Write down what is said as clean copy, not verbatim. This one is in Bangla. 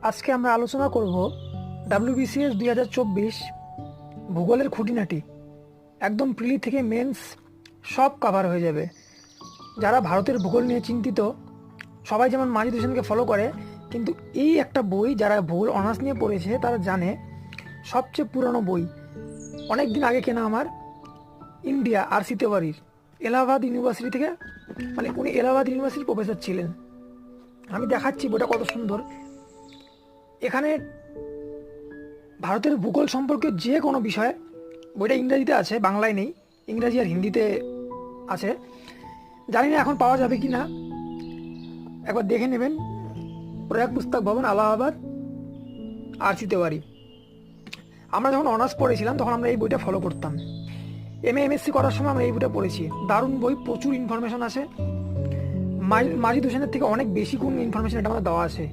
আজকে আমরা আলোচনা করব WBCS 2024 ভূগোলের খুঁটিনাটি। একদম প্রিলি থেকে মেন্স সব কভার হয়ে যাবে। যারা ভারতের ভূগোল নিয়ে চিন্তিত, সবাই যেমন মাজিদ হোসেনকে ফলো করে, কিন্তু এই একটা বই যারা ভূগোল অনার্স নিয়ে পড়েছে তারা জানে, সবচেয়ে পুরনো বই, অনেক দিন আগে কেনা আমার, ইন্ডিয়া আর.সি. তেওয়ারির, এলাহাবাদ ইউনিভার্সিটি থেকে, মানে উনি এলাহাবাদ ইউনিভার্সিটির প্রফেসর ছিলেন। আমি দেখাচ্ছি বইটা কত সুন্দর। এখানে ভারতের ভূগোল সম্পর্কে যে কোনো বিষয়, বইটা ইংরেজিতে আছে, বাংলায় নেই, ইংরেজি আর হিন্দিতে আছে। জানি না এখন পাওয়া যাবে কি না, একবার দেখে নেবেন। প্রয়াগ পুস্তক ভবন, এলাহাবাদ, আর.সি. তেওয়ারি। আমরা যখন অনার্স পড়েছিলাম তখন আমরা এই বইটা ফলো করতাম। MSc করার সময় আমরা এই বইটা পড়েছি। দারুণ বই, প্রচুর ইনফরমেশন আছে। মাজিদ হোসেনের থেকে অনেক বেশি কোন ইনফরমেশন এটা আমাদের দেওয়া আছে।